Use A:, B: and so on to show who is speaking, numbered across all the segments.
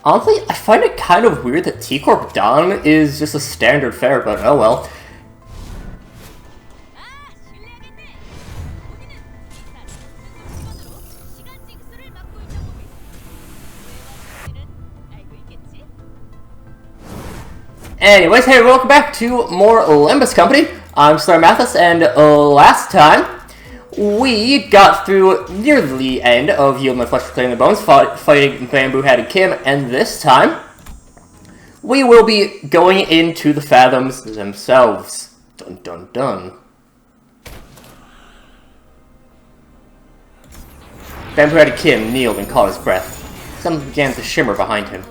A: Honestly, I find it kind of weird that T-Corp Dawn is just a standard fare, but oh well. Anyways, hey, welcome back to more Limbus Company. I'm SlayerMathis, and last time we got through near the end of Yield My Flesh for Clearing the Bones, fighting Bamboo-Headed Kim, and this time we will be going into the Fathoms themselves. Dun dun dun. Bamboo-Headed Kim kneeled and caught his breath. Something began to shimmer behind him.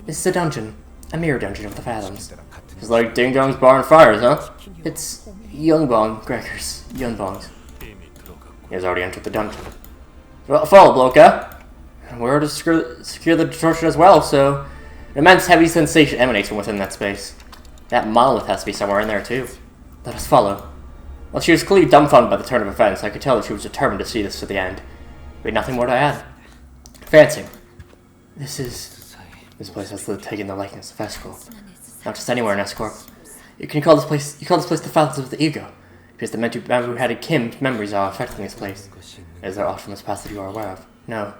A: This is a dungeon. A mirror dungeon of the Fathoms. It's like Ding Dong's Bar and Fires, huh? It's Youngbong Gregor's Youngbong's. He has already entered the dungeon. Well, follow, Bloka. We're to secure the distortion as well, so an immense heavy sensation emanates from within that space. That monolith has to be somewhere in there, too. Let us follow. While she was clearly dumbfounded by the turn of events, I could tell that she was determined to see this to the end. We had nothing more to add. Fancy. This place has taken the likeness of Escrow. Not just anywhere in Escorp. You call this place the Fathoms of the Ego. Because the Bamboo-Headed Kim's memories are affecting this place. Is there aught from his past that you are aware of? No.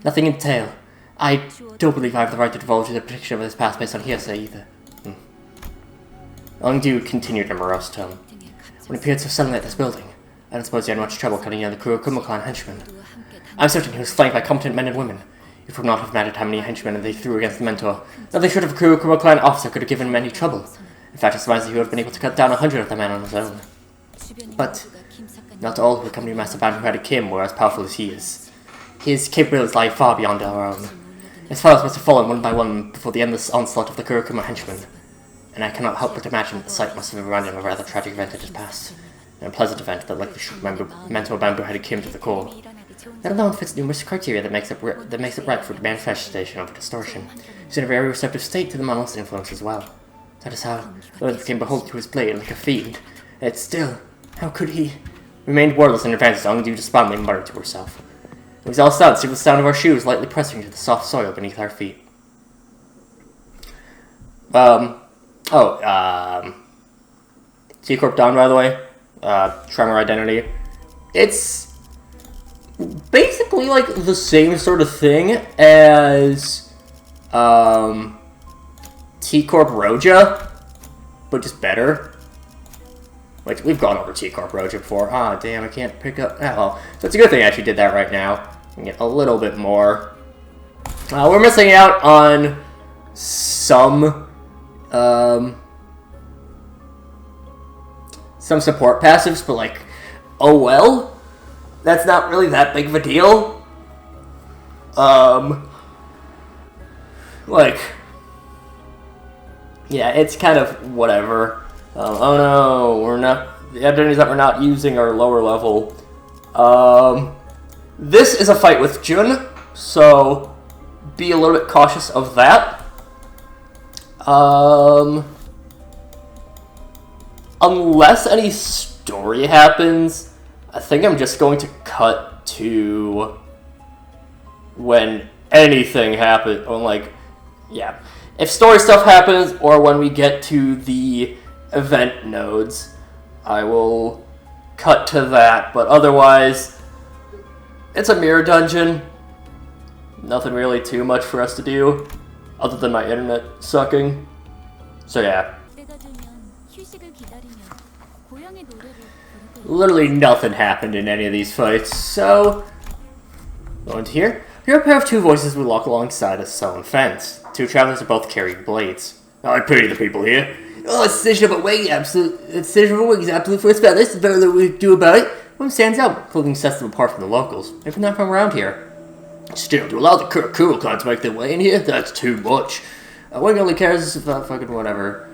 A: Nothing in detail. I don't believe I have the right to divulge the prediction of his past based on hearsay either. Ongdu continued in a morose tone. When it appeared so suddenly at this building, I don't suppose you had much trouble cutting down the crew of Kumo clan henchmen. I'm certain he was flanked by competent men and women. It would not have mattered how many henchmen they threw against the mentor. Nothing short of a crew Kumo clan officer could have given him any trouble. In fact, it surprised that he would have been able to cut down 100 of the men on his own. But not all who come to Master Bamboo-Headed Kim were as powerful as he is. His capabilities lie far beyond our own. His followers must have fallen one by one before the endless onslaught of the Kurokuma henchmen. And I cannot help but imagine that the sight must have reminded him of a rather tragic event in his past. An unpleasant event that likely shook mentor Bamboo-Headed Kim to the core. That alone fits numerous criteria that makes it right for the manifestation of a distortion. He's in a very receptive state to the monolith's influence as well. That is how Lilith became beholden to his blade like a fiend. Yet still, how could he? Remained wordless in advance as Ongdu despondently muttered to herself. It was all silent, save the sound of our shoes lightly pressing into the soft soil beneath our feet. T-Corp Dawn, by the way. Tremor Identity. It's basically like the same sort of thing as T-Corp Roja, but just better. Like, we've gone over T-Corp Roja before. Ah, damn, I can't pick up... Oh, well. So it's a good thing I actually did that right now. I can get a little bit more. We're missing out on some support passives, but like, oh well. That's not really that big of a deal. Like, yeah, it's kind of whatever. Oh no, we're not, the identities that we're not using are lower level. This is a fight with Jun, so be a little bit cautious of that. Unless any story happens, I think I'm just going to cut to when anything happens, or like, yeah. If story stuff happens, or when we get to the event nodes, I will cut to that, but otherwise, it's a mirror dungeon. Nothing really too much for us to do, other than my internet sucking. So yeah. Literally nothing happened in any of these fights, so... Go into here. Here are a pair of two voices we walk alongside a stone fence. Two travelers are both carrying blades. I pity the people here. Oh, it's decision of a wing, absolute for its feathers. There's better than we can do about it. One stands out, clothing sets them apart from the locals. Maybe not from around here. Still, to allow the Kurokuma clan to make their way in here? That's too much. Wing only cares about fucking whatever.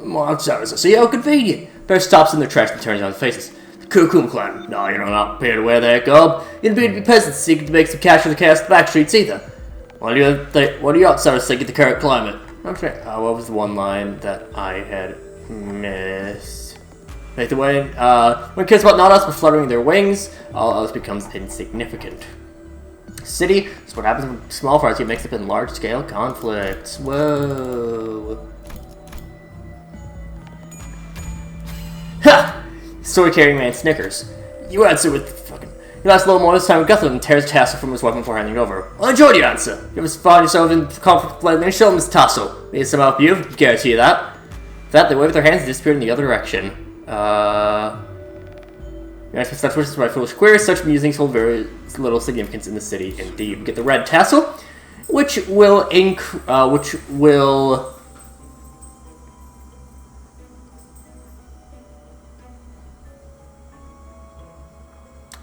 A: More outsiders. See how convenient. Bear stops in their tracks and turns on their faces. The Kurokuma clan. No, you're not prepared to wear that garb. You'd be peasants seeking to make some cash for the chaos of the back streets either. What do you outsiders think of the current climate? Okay, what was the one line that I had missed? Make the way. When cares about not us but fluttering their wings, all else becomes insignificant. City is what happens when small fights get mixed up in large-scale conflicts. Whoa. Ha! Story-carrying man Snickers. You answer with fucking... You last a little more this time with Guthrie and tears Tassel from his weapon before handing it over. I enjoyed your answer. You ever find yourself in conflict with and show him his Tassel. Need some help you? Guarantee you that. With that, they wave their hands and disappear in the other direction. Nice such wishes by foolish queries, such musings hold very little significance in the city. Indeed, we get the red tassel, which will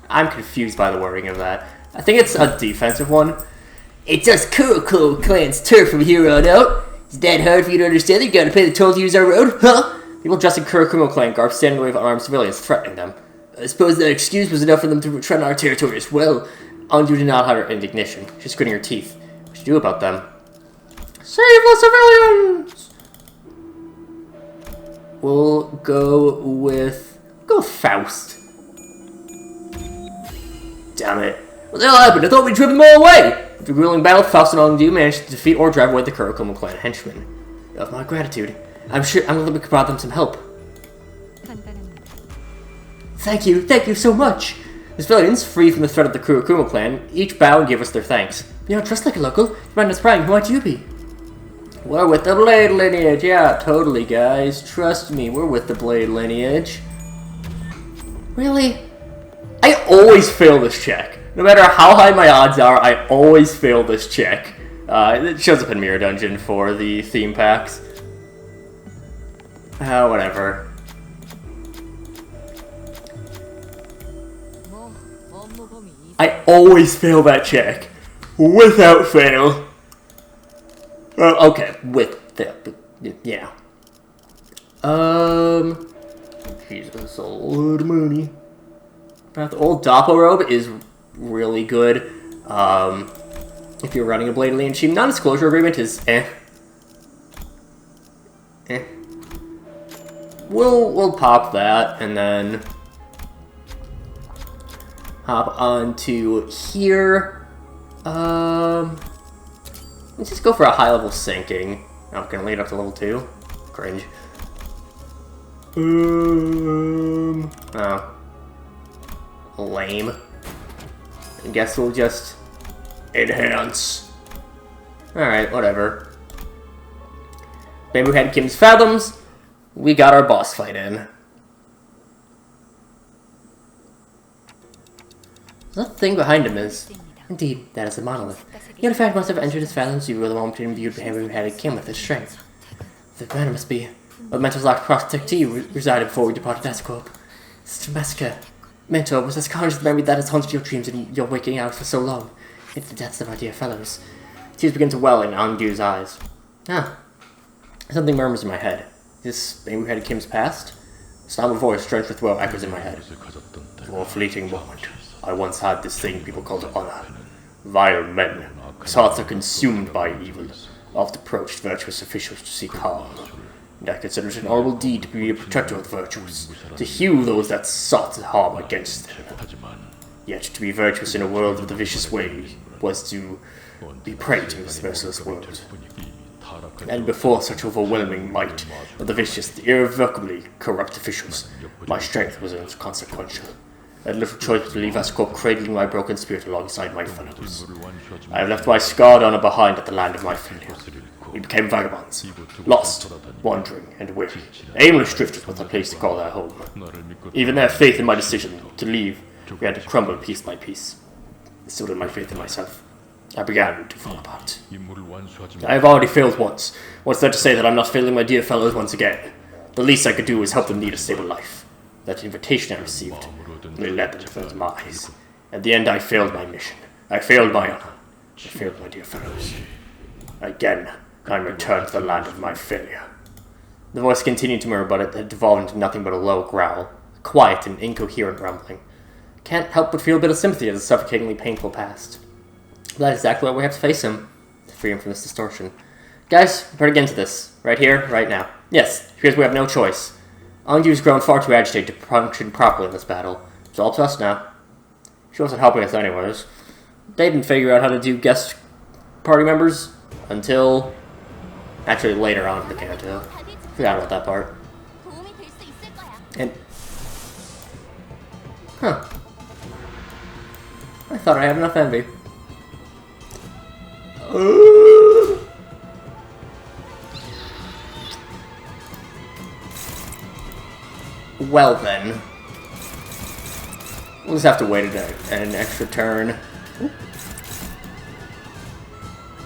A: I'm confused by the wording of that. I think it's a defensive one. It's us Kuroko clan's turf from here on out. Is that hard for you to understand? You gotta pay the toll to use our road, huh? People dressed in Kuroko clan garb standing away from armed civilians, threatening them. I suppose that excuse was enough for them to tread on our territory as well. Anju did not hide her indignation. She's gritting her teeth. What should you do about them? Save the civilians! We'll go with Faust. Damn it. What the hell happened? I thought we'd driven them all away! After grueling battle, Faust and Anju managed to defeat or drive away the Kuroko clan henchmen. Of my gratitude. I'm glad we could provide them some help. Thank you so much! The civilians, free from the threat of the Kurokuma clan, each bow and give us their thanks. You don't dress like a local. You mind us prying, who might you be? We're with the Blade lineage, yeah, totally, guys. Trust me, we're with the Blade lineage. Really? I always fail this check. No matter how high my odds are, I always fail this check. It shows up in Mirror Dungeon for the theme packs. Whatever. I always fail that check. Without fail. Okay, yeah. Jesus, old money. The old Doppo robe is really good. If you're running a Blade Lineage team, non-disclosure agreement is We'll pop that and then hop onto here. Let's just go for a high level sinking. Oh, gonna lead up to level 2. Cringe. Oh. Lame. I guess we'll just enhance. Alright, whatever. Bamboo Head Kim's Fathoms. We got our boss fight in. That thing behind him is... Indeed, that is a monolith. Yet, in fact, must have entered his fathoms. You were the moment imbued Bamboo Head Kim with his strength. The man must be... What Mentor's locked protectee resided before we departed Ascope. Sister Massacre. Mentor was as conscious of the memory that has haunted your dreams and your waking hours for so long. It's the deaths of our dear fellows. Tears begin to well in Andu's eyes. Something murmurs in my head. This Bamboo Head Kim's past? A solemn voice drenched with woe echoes in my head. For a fleeting moment, I once had this thing people called honor. Vile men, whose hearts are consumed by evil, oft approached virtuous officials to seek harm. And I considered it an honorable deed to be a protector of the virtuous, to hew those that sought harm against them. Yet to be virtuous in a world of the vicious way was to be prey to this merciless world. And before such overwhelming might of the vicious, the irrevocably corrupt officials, my strength was inconsequential. I had little choice but to leave Ascope cradling my broken spirit alongside my fellows. I have left my scarred honor behind at the land of my failure. We became vagabonds, lost, wandering, and weary, aimless drifters with a place to call their home. Even their faith in my decision to leave began to crumble piece by piece. So did my faith in myself. I began to fall apart. I have already failed once. What's there to say that I'm not failing my dear fellows once again? The least I could do is help them lead a stable life. That invitation I received really led them to their demise. At the end, I failed my mission. I failed my honor. I failed my dear fellows. Again, I'm returned to the land of my failure. The voice continued to murmur, but it had devolved into nothing but a low growl, quiet and incoherent rumbling. Can't help but feel a bit of sympathy as a suffocatingly painful past. That's exactly why we have to face him, to free him from this distortion. Guys, we better get into this. Right here, right now. Yes, because we have no choice. Anju's grown far too agitated to function properly in this battle. It's all to us now. She wasn't helping us anyways. they didn't figure out how to do guest party members until actually later on in the Kanto. Forgot about that part. And huh. I thought I had enough envy. Well then. We'll just have to wait an extra turn.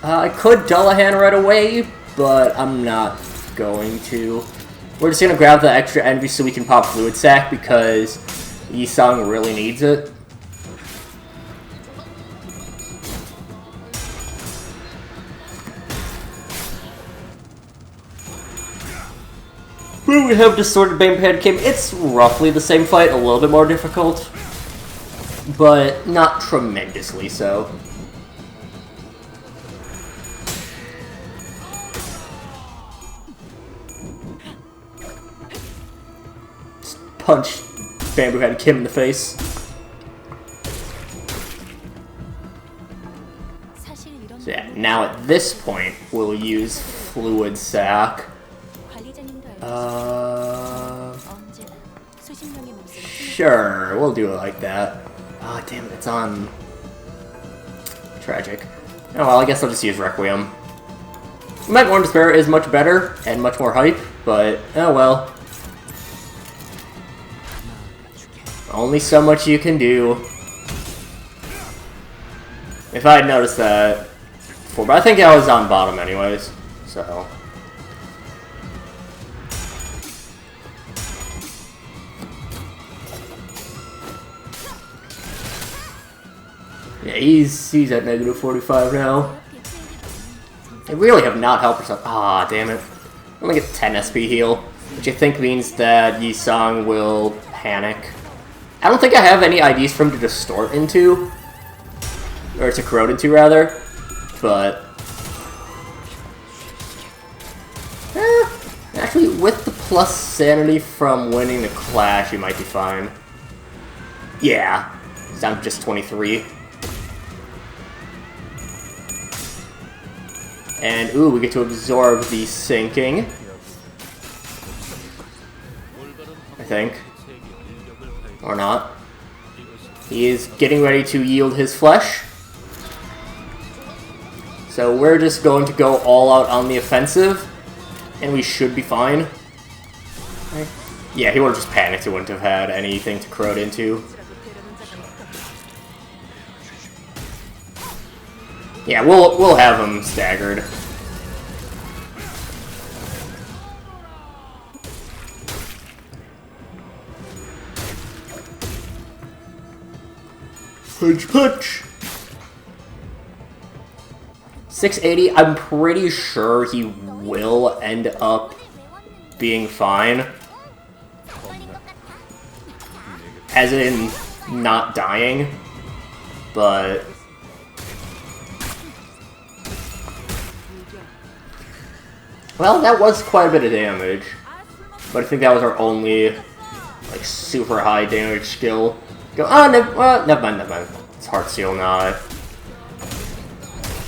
A: I could Dullahan right away, but I'm not going to. We're just gonna grab the extra envy so we can pop Fluid Sac because Yi-Sang really needs it. Here we have Distorted Banehead Kim. It's roughly the same fight, a little bit more difficult, but not tremendously so. Just punch Bamboo Head Kim in the face. So yeah, now at this point, we'll use Fluid Sac. Sure, we'll do it like that. Ah, damn it, it's on... Tragic. Oh well, I guess I'll just use Requiem. Magmorn Despair is much better, and much more hype, but oh well. Only so much you can do. If I had noticed that before, but I think I was on bottom anyways, so... Yeah, he's at negative 45 now. They really have not helped herself. Ah, damn it. I'm gonna get 10 SP heal, which I think means that Yi-Sang will panic. I don't think I have any IDs for him to distort into. Or to corrode into, rather. But... actually, with the plus sanity from winning the Clash, you might be fine. Yeah. It's down to just 23. And, ooh, we get to absorb the sinking. I think. Or not. He is getting ready to yield his flesh. So we're just going to go all out on the offensive. And we should be fine. Yeah, he would have just panicked. He wouldn't have had anything to corrode into. Yeah, we'll have him staggered. Punch, punch! 680, I'm pretty sure he will end up being fine. As in, not dying. But... well, that was quite a bit of damage. But I think that was our only, like, super high damage skill. Go, never mind. It's Heartsteel, not.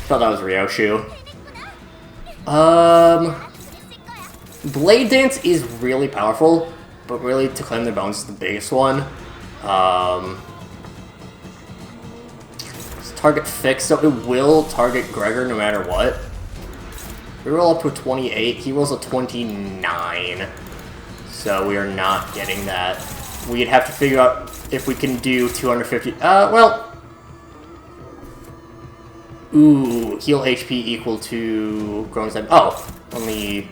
A: Thought that was Ryoshu. Blade Dance is really powerful, but really to claim their bones is the biggest one. It's target fixed, so it will target Gregor no matter what. We roll up to a 28, he rolls a 29. So we are not getting that. We'd have to figure out if we can do 250. Well. Ooh, heal HP equal to growing resentment. Oh, only.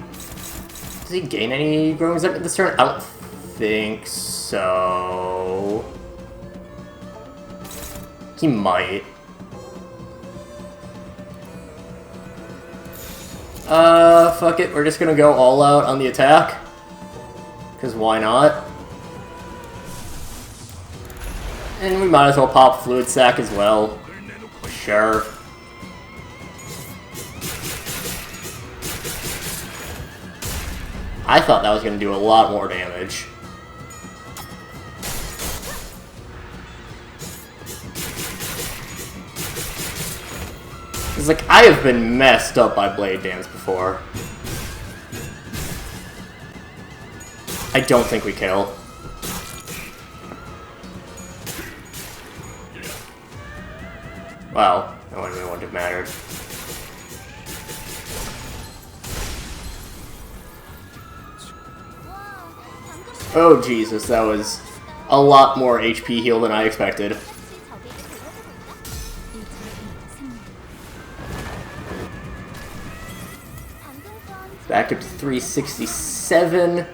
A: Does he gain any growing resentment this turn? I don't think so. He might. Fuck it. We're just gonna go all out on the attack. Because why not? And we might as well pop Fluid Sac as well. Sure. I thought that was going to do a lot more damage. It's like, I have been messed up by Blade Dance before. I don't think we kill. Well, it wouldn't have mattered. Oh Jesus, that was a lot more HP heal than I expected. Back up to 367.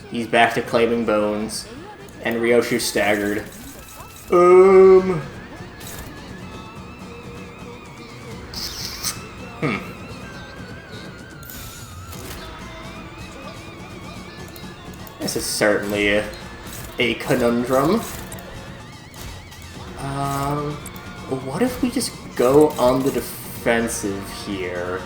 A: He's back to claiming bones. And Ryoshu staggered. This is certainly a conundrum. What if we just go on the defensive here?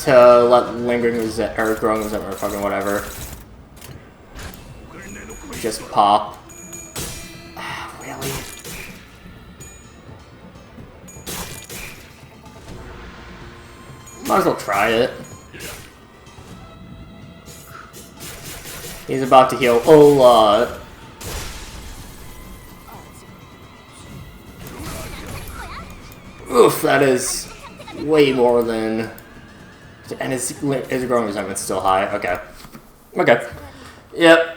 A: To let lingering or growing resentment or fucking whatever just pop. Really? Might as well try it. He's about to heal a lot. Oof, that is way more than... And his growing resentment's still high. Okay. Okay. Yep.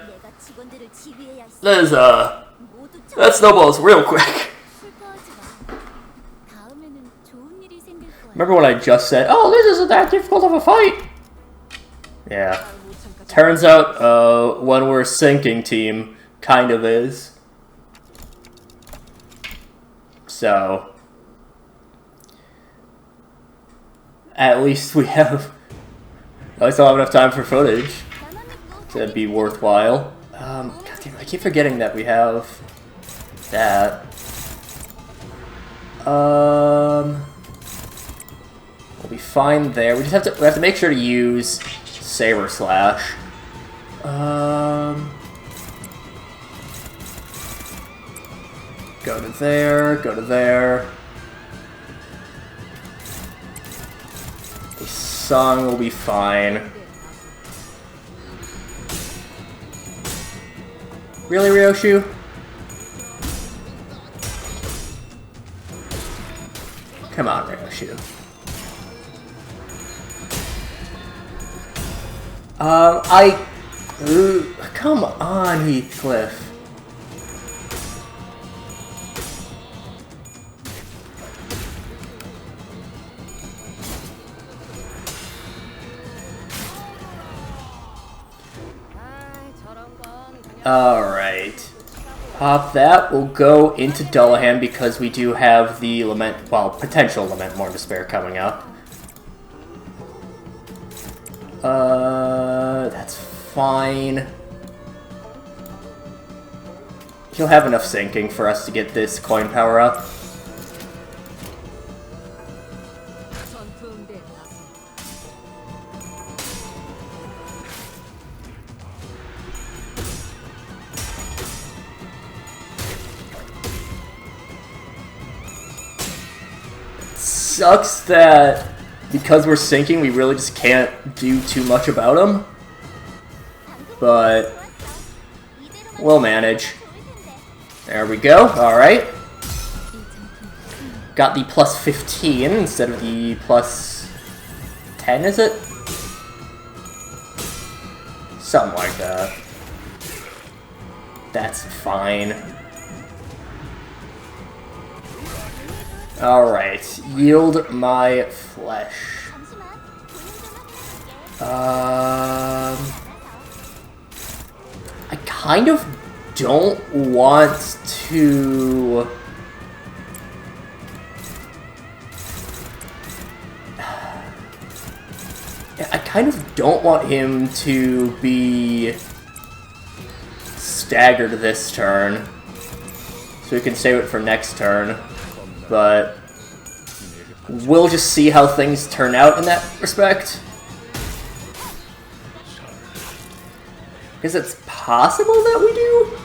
A: That snowballs real quick. Remember what I just said? Oh, this isn't that difficult of a fight! Yeah. Turns out, when we're sinking team, kind of is. So... At least we have... At least I'll have enough time for footage to be worthwhile. God damn, I keep forgetting that we have that. We'll be fine there. We just have to make sure to use Saber Slash. Go to there, go to there. The song will be fine. Really, Ryoshu? Come on, Ryoshu. Come on, Heathcliff. Alright. Pop that. We'll go into Dullahan because we do have the Lament, well, potential Lament More Despair coming up. That's fine. He'll have enough sinking for us to get this coin power up. Sucks that because we're sinking, we really just can't do too much about them. But we'll manage. There we go. Alright. Got the plus 15 instead of the plus 10, is it? Something like that. That's fine. Alright, yield my flesh. I kind of don't want to... I kind of don't want him to be staggered this turn, so we can save it for next turn. But we'll just see how things turn out in that respect. Because it's possible that we do.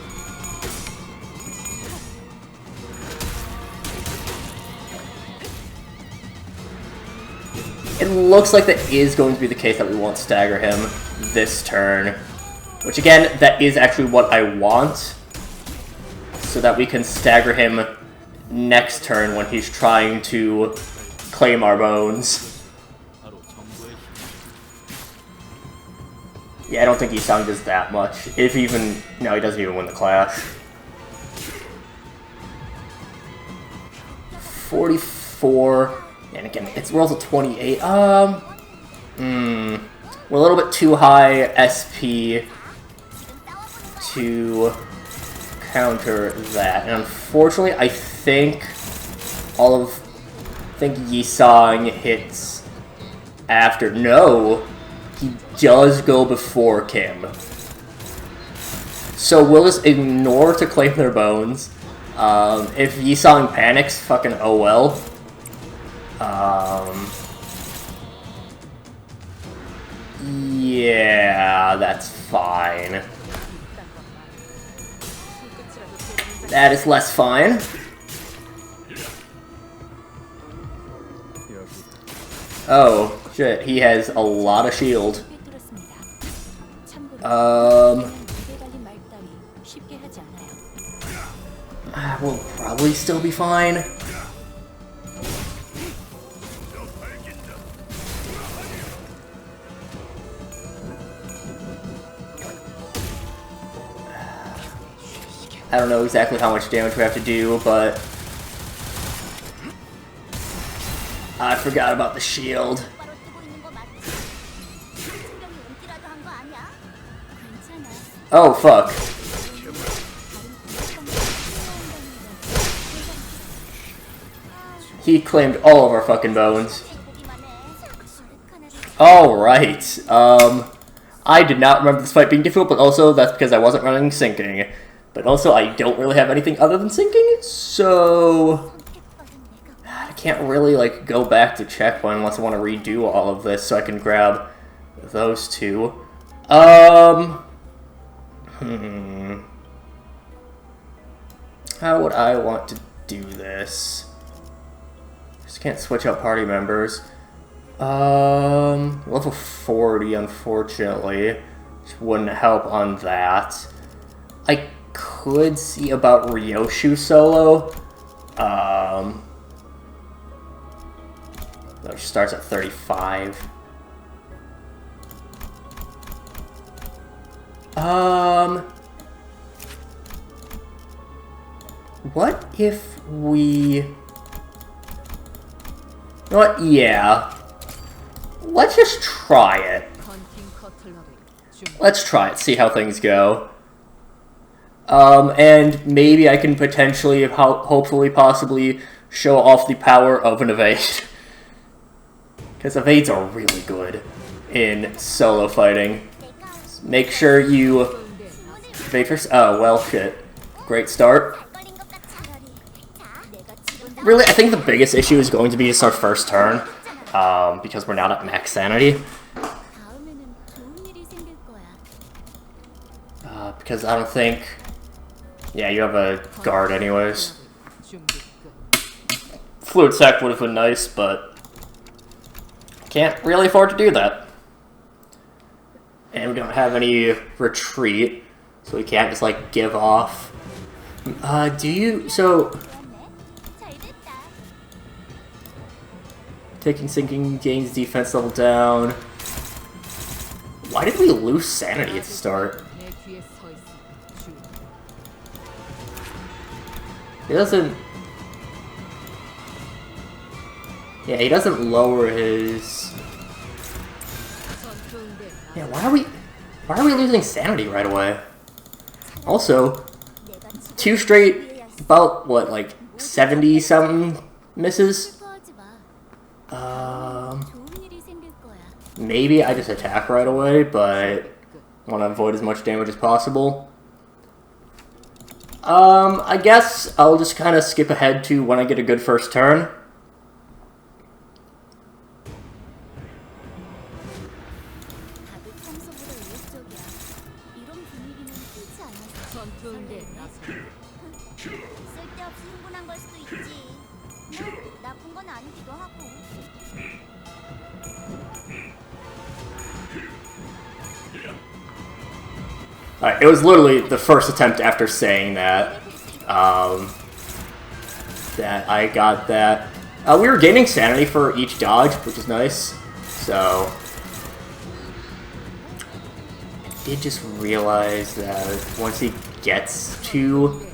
A: It looks like that is going to be the case, that we won't stagger him this turn. Which again, that is actually what I want. So that we can stagger him next turn when he's trying to claim our bones. Yeah, I don't think Yisang does that much. If even... No, he doesn't even win the clash. 44... And again, it's rolls a 28. We're a little bit too high SP to counter that. And unfortunately, I think Yisang hits after. No! He does go before Kim. So we'll just ignore to claim their bones. If Yisang panics, fucking oh well. Yeah, that's fine. That is less fine. Oh, shit, he has a lot of shield. We'll probably still be fine. I don't know exactly how much damage we have to do, but I forgot about the shield. Oh, fuck. He claimed all of our fucking bones. Alright, I did not remember this fight being difficult, but also that's because I wasn't running sinking. But also, I don't really have anything other than sinking, so I can't really, like, go back to checkpoint unless I want to redo all of this so I can grab those two. How would I want to do this? Just can't switch out party members. Level 40, unfortunately, which wouldn't help on that. I could see about Ryoshu solo. That starts at 35. What if we... You know what? Yeah. Let's just try it. Let's try it, see how things go. And maybe I can potentially, hopefully, possibly show off the power of an evade. Because evades are really good in solo fighting. Make sure you evade first. Oh, well, shit. Great start. Really, I think the biggest issue is going to be just our first turn, because we're not at max sanity. Because I don't think... Yeah, you have a guard anyways. Fluid Sec would have been nice, but can't really afford to do that. And we don't have any retreat, so we can't just, like, give off. Do you... So... Taking sinking gains defense level down. Why did we lose sanity at the start? He doesn't... Yeah, he doesn't lower his... Yeah, why are we losing sanity right away? Also, 2 straight, about, what, like, 70-something misses? Maybe I just attack right away, but want to avoid as much damage as possible. I guess I'll just kind of skip ahead to when I get a good first turn. It was literally the first attempt after saying that, that I got that. We were gaining sanity for each dodge, which is nice. So, I did just realize that once he gets to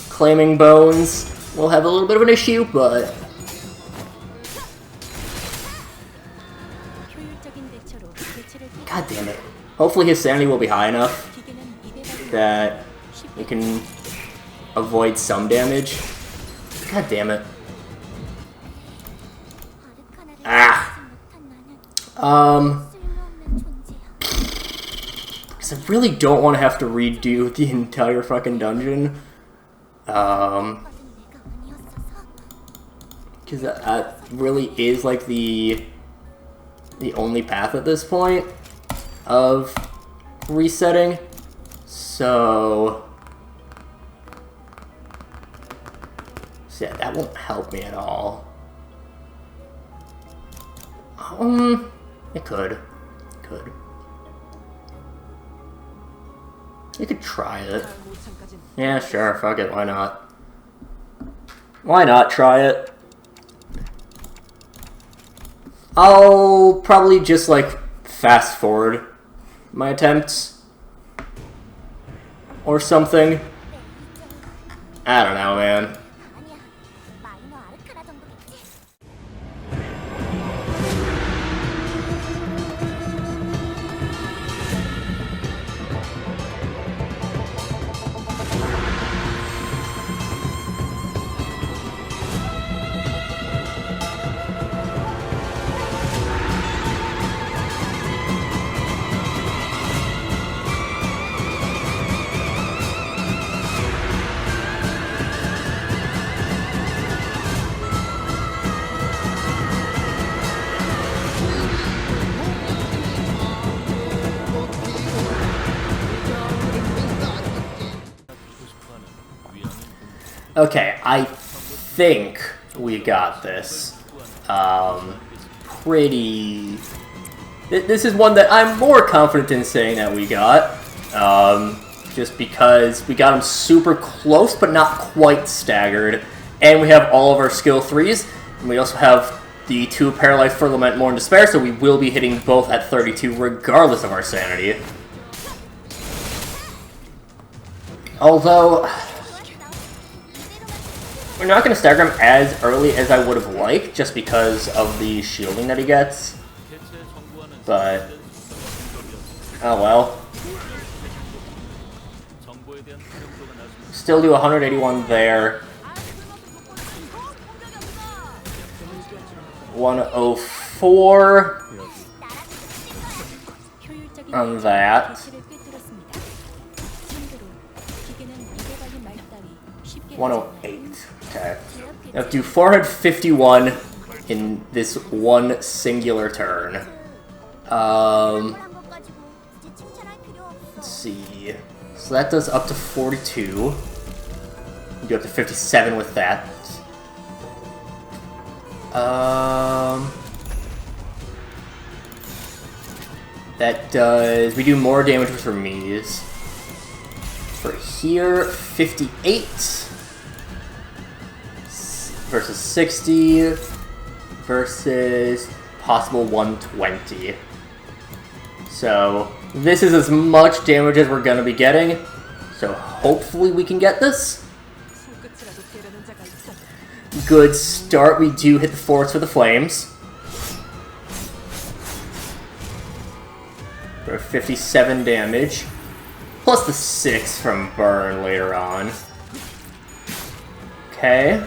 A: claiming bones, we'll have a little bit of an issue, but... God damn it. Hopefully his sanity will be high enough that we can avoid some damage. God damn it. Because I really don't want to have to redo the entire fucking dungeon. Because that really is like the only path at this point of resetting. So yeah, that won't help me at all. It could. You could try it. Yeah, sure, fuck it, why not? Why not try it? I'll probably just, like, fast forward my attempts. Or something. I don't know, man. Okay, I think we got this. Pretty... This is one that I'm more confident in saying that we got. Just because we got them super close, but not quite staggered. And we have all of our skill 3s. And we also have the 2 Paralyzed, For Lament, Mourn, Despair, so we will be hitting both at 32 regardless of our sanity. Although... we're not going to stagger him as early as I would have liked, just because of the shielding that he gets. But... oh well. Still do 181 there. 104 on that. 108. Okay. Now do 451 in this one singular turn. Let's see. So that does up to 42. We do up to 57 with that. That does... we do more damage with Remise. For here, 58 versus 60 versus possible 120. So this is as much damage as we're going to be getting. So hopefully we can get this. Good start. We do hit the force for the flames. For 57 damage. Plus the 6 from burn later on. Okay.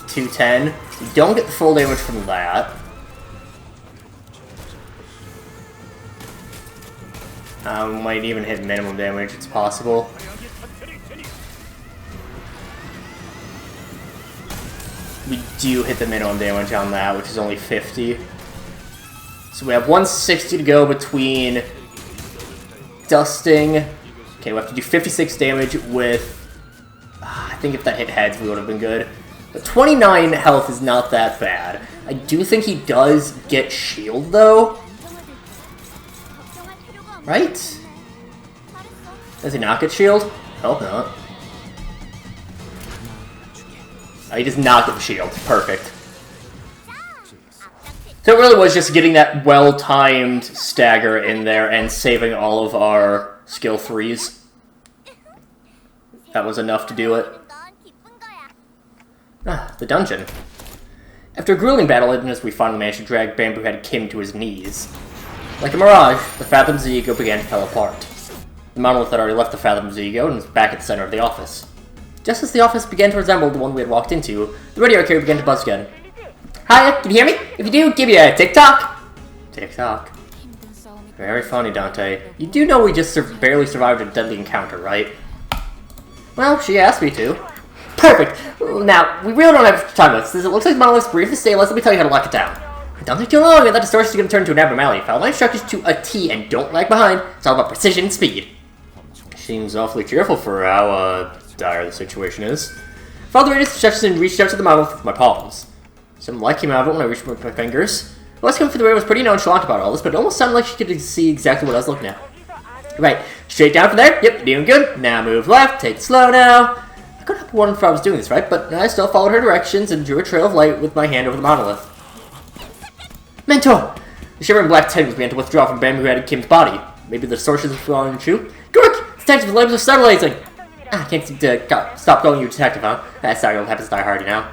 A: 210. We don't get the full damage from that. Might even hit minimum damage, it's possible. We do hit the minimum damage on that, which is only 50. So we have 160 to go between dusting. Okay, we have to do 56 damage with... I think if that hit heads, we would have been good. But 29 health is not that bad. I do think he does get shield, though. Right? Does he not get shield? Hope not. Oh, he does not get the shield. Perfect. So it really was just getting that well-timed stagger in there and saving all of our skill 3s. That was enough to do it. Ah, the dungeon. After a grueling battle, we finally managed to drag Bamboo-Headed Kim to his knees. Like a mirage, the Fathom's ego began to fall apart. The monolith had already left the Fathom's ego and was back at the center of the office. Just as the office began to resemble the one we had walked into, the radio carrier began to buzz again. Hiya, can you hear me? If you do, give me a TikTok. TikTok. Very funny, Dante. You do know we just barely survived a deadly encounter, right? Well, she asked me to. Perfect! Now, we really don't have time for this. Since it looks like Monolith's brief to say, let me tell you how to lock it down. Don't take too long, and that distortion is going to turn into an abnormality. Follow my instructions to a T and don't lag behind. It's all about precision and speed. Seems awfully cheerful for how, dire the situation is. Followed the radius instructions and reached out to the monolith with my palms. Something like came out of it when I reached with my fingers. The voice coming from the radio was pretty nonchalant about all this, but it almost sounded like she could see exactly what I was looking at. Right, straight down from there. Yep, doing good. Now move left, take it slow now. I couldn't help wondering if I was doing this right, but I still followed her directions and drew a trail of light with my hand over the monolith. Mentor! The shivering black tentacles began to withdraw from Bamboo-Headed Kim's body. Maybe the distortions were falling true. Gork! Detectives with labels are startling! I can't seem to stop calling you detective, huh? Sorry, it'll happen to die hard now.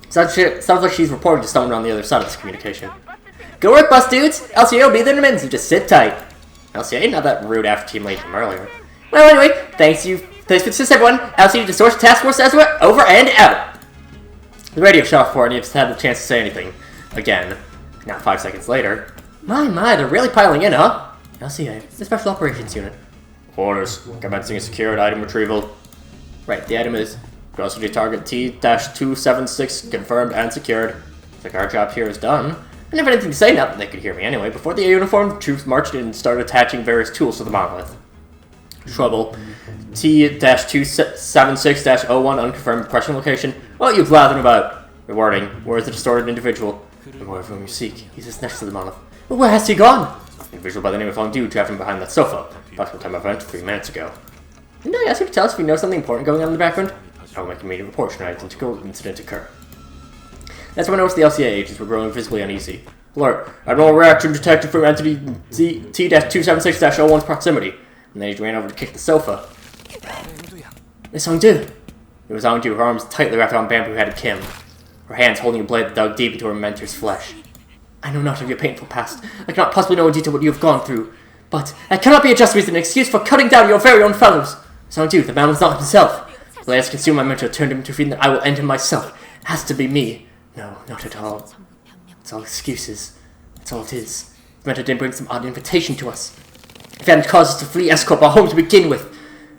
A: Sounds like she's reporting to someone on the other side of this communication. Good work, bus dudes! LCA will be there in a minute, so just sit tight. LCA? Not that rude after team late from earlier. Well, anyway, thanks for the assist, everyone. LCA Distortion Task Force as well. Over and out. The radio shut off before any of us had the chance to say anything. Again. Now 5 seconds later. My, they're really piling in, huh? LCA, the Special Operations Unit. Orders. Commencing a secured item retrieval. Right, the item is Velocity target T-276 confirmed and secured. Looks like our job here is done. I didn't have anything to say, not that they could hear me anyway. Before the uniformed troops marched in and started attaching various tools to the monolith. Trouble. T-276-01 unconfirmed question location. What are you blathering about? Rewarding. Where is the distorted individual? The boy whom you seek. He's just next to the monolith. Well, where has he gone? Individual by the name of Fondue trapped him behind that sofa. Approximately time event 3 minutes ago. Didn't I ask you to tell us if we know something important going on in the background? I will make immediate report should an identical incident occur. That's when I noticed the LCA agents were growing visibly uneasy. Alert! Abnormal reaction detected from entity T-276-01's proximity. And then he ran over to kick the sofa. It's Fondue! It was Fondue, her arms tightly wrapped around Bamboo-Headed Kim. Her hands holding a blade that dug deep into her mentor's flesh. I know not of your painful past. I cannot possibly know in detail what you have gone through. But that cannot be a just reason, an excuse for cutting down your very own fellows. Fondue, the man was not himself. The last consumed my mentor turned him into a fiend that I will end him myself. It has to be me. No, not at all. It's all excuses. That's all it is. The mentor didn't bring some odd invitation to us. If he hadn't caused us to flee escort our home to begin with.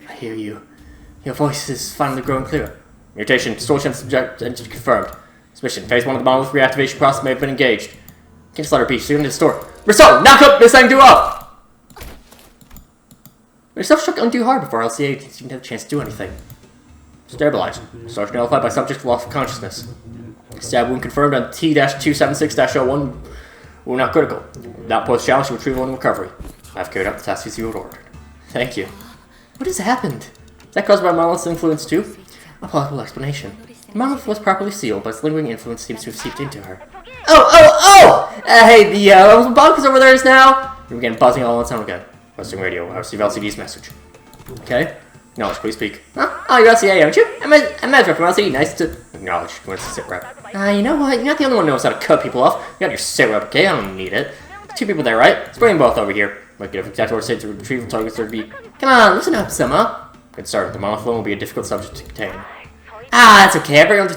A: I hear you. Your voice is finally growing clearer. Mutation, distortion subject entity confirmed. Suspicion, phase 1 of the monolith reactivation process may have been engaged. Can't just let her be, she's gonna distort. Restore! Knock up Miss Undue up! We self-struck Undue hard before LCA didn't even have a chance to do anything. Stabilized. Distortion nullified by subject loss of consciousness. Stab wound confirmed on T-276-01. Wound not critical. Not post-challenge to retrieval and recovery. I've carried out the task as you had ordered. Thank you. What has happened? Is that caused by Monolith's influence too? A plausible explanation. The monolith was properly sealed, but its lingering influence seems to have seeped into her. Oh! Hey, the bonkers over there is now. We began buzzing all on its own again. Posting radio. I received LCD's message. Okay. Acknowledge, please speak. Huh? Oh, you're LCA, aren't you? I'm Ezra from LCD. Nice to acknowledge. Go into sit rep. You know what? You're not the only one who knows how to cut people off. You got your sit rep, okay? I don't need it. There's 2 people there, right? Let's bring them both over here. Might get exactly what I said to retrieval targets there to be. Come on, listen up, Summer. Good start. The monolith will be a difficult subject to contain. That's okay. Our very own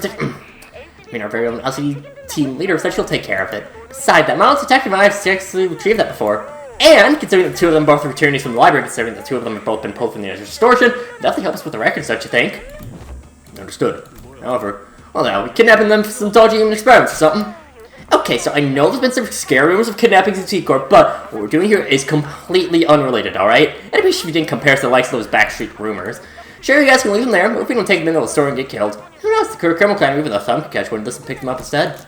A: our very own LCD team leader said she'll take care of it. Besides, that monolith detective and I have successfully retrieved that before. And, considering the 2 of them both were returnees from the library, considering the 2 of them have both been pulled from the distortion, definitely help us with the records, don't you think? Understood. However, well now, we kidnapping them for some dodgy human experiments or something. Okay, so I know there's been some scare rumors of kidnappings in T-Corp, but what we're doing here is completely unrelated, alright? And I wish we didn't compare to the likes of those backstreet rumors. Sure, you guys can leave them there, but if we don't take them into the store and get killed, who knows, the criminal clan even the thumb can catch one of this and pick them up instead.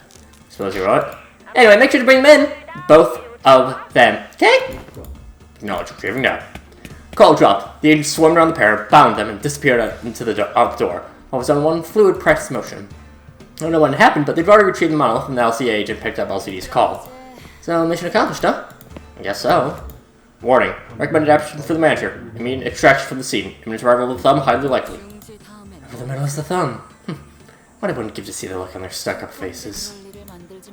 A: Suppose you're right. Anyway, make sure to bring them in. Both of them. Okay? Acknowledge retrieving now. Call dropped. The agent swarmed around the pair, bound them, and disappeared out the door. All was on one fluid press motion. I don't know what happened, but they'd already retrieved the monolith, and the LCA agent picked up LCD's call. So, mission accomplished, huh? I guess so. Warning. Recommended action for the manager. Immediate extraction from the scene. Imminent arrival of the thumb, highly likely. Over the middle is the thumb. What I wouldn't give to see the look on their stuck-up faces.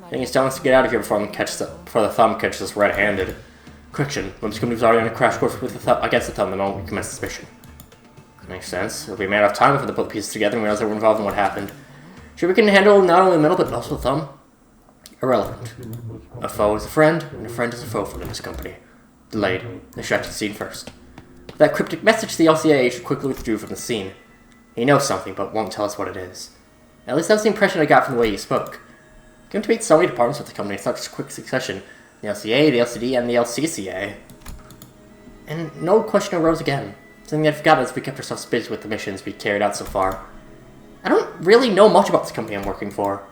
A: I think it's telling us to get out of here before the thumb catches us red-handed. Correction. Limbus Company was already on a crash course with against the thumb the moment we commenced this mission. Makes sense. It'll be a matter of time before they put the pieces together and realize they were involved in what happened. Sure, we can handle not only the middle, but also the thumb. Irrelevant. A foe is a friend, and a friend is a foe for Limbus Company. Delayed. They shot to the scene first. With that cryptic message, the LCA agent quickly withdrew from the scene. He knows something, but won't tell us what it is. At least that's the impression I got from the way he spoke. Going to meet so many departments with the company, it's not just a quick succession. The LCA, the LCD, and the LCCA. And no question arose again. Something I'd forgotten as we kept ourselves busy with the missions we carried out so far. I don't really know much about this company I'm working for.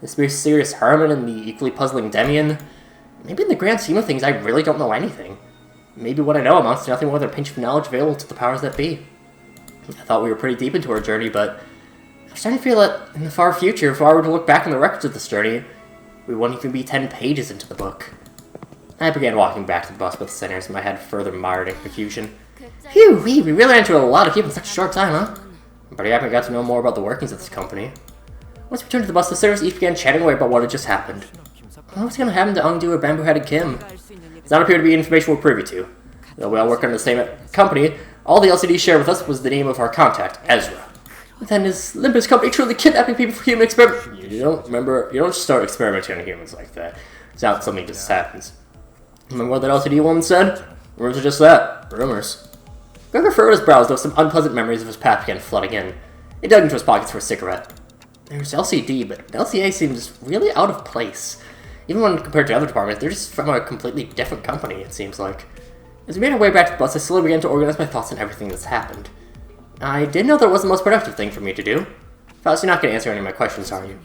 A: This mysterious Herman and the equally puzzling Demian. Maybe in the grand scheme of things, I really don't know anything. Maybe what I know amounts to nothing more than a pinch of knowledge available to the powers that be. I thought we were pretty deep into our journey, but I'm starting to feel that in the far future, if I were to look back on the records of this journey, we wouldn't even be 10 pages into the book. I began walking back to the bus with the centers, and my head further mired in confusion. Phew, we really ran into a lot of people in such a short time, huh? But I haven't got to know more about the workings of this company. Once we returned to the bus, the sinners each began chatting away about what had just happened. What's going to happen to Ungdu or Bamboo-Headed Kim? Does not appear to be information we're privy to. Though we all work under the same company, all the LCD shared with us was the name of our contact, Ezra. But then is Limbus Company truly kidnapping people for human experiment? You don't start experimenting on humans like that. It's not something that just happens. Remember what that LCD woman said? Rumors are just that. Rumors. Gregor furrowed his brows, though some unpleasant memories of his past began flooding in. He dug into his pockets for a cigarette. There's LCD, but LCA seems really out of place. Even when compared to other departments, they're just from a completely different company, it seems like. As we made our way back to the bus, I slowly began to organize my thoughts on everything that's happened. I did know that it wasn't the most productive thing for me to do. Faust, you're not going to answer any of my questions, are you?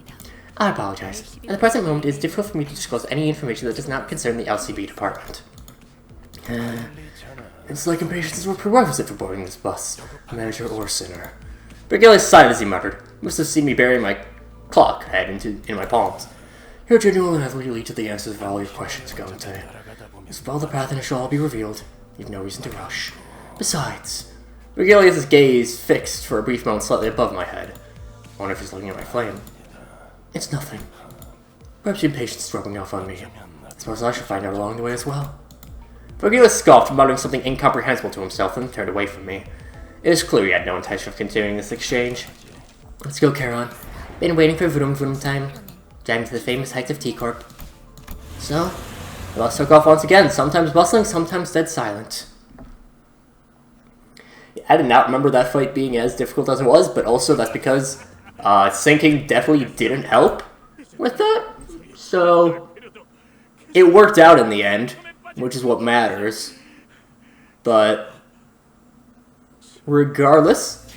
A: I apologize. At the present moment, it is difficult for me to disclose any information that does not concern the LCB department. It's like impatience were prerequisite for boarding this bus, manager or sinner. Bergelius sighed as he muttered. Must have seen me bury my clock head in my palms. You're genuinely able to lead to the answers of all your questions, Galante. Just follow the path and it shall all be revealed. You've no reason to rush. Besides, Bergelius' gaze fixed for a brief moment slightly above my head. I wonder if he's looking at my flame. It's nothing. Perhaps your impatience is rubbing off on me. I suppose I should find out along the way as well. Bergelius scoffed, muttering something incomprehensible to himself, and turned away from me. It is clear he had no intention of continuing this exchange. Let's go, Charon. Been waiting for vroom time. Driving to the famous heights of T-Corp. So, the bus took off once again, sometimes bustling, sometimes dead silent. I did not remember that fight being as difficult as it was, but also that's because sinking definitely didn't help with that. So, it worked out in the end, which is what matters. But, regardless,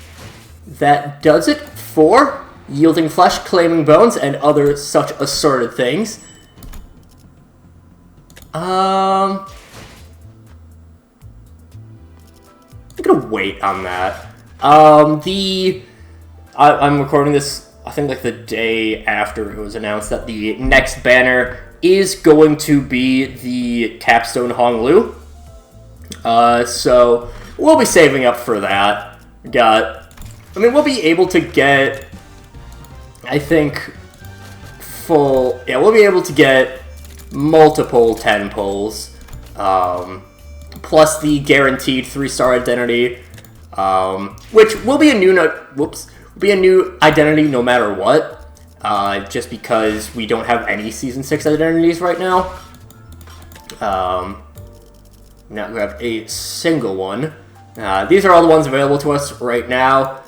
A: that does it for yielding flesh, claiming bones, and other such assorted things. I'm gonna wait on that. I'm recording this, I think, like the day after it was announced that the next banner is going to be the Capstone Honglu. So we'll be saving up for that. We'll be able to get, I think, we'll be able to get multiple 10 pulls, plus the guaranteed 3-star identity, which will be a new identity no matter what, just because we don't have any Season 6 identities right now. Not grab a single one. These are all the ones available to us right now,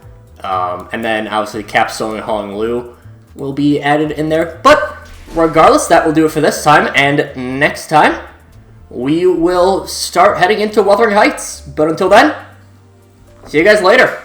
A: and then obviously Capstone and Honglu will be added in there, but regardless, that will do it for this time, and next time, we will start heading into Wuthering Heights. But until then, see you guys later.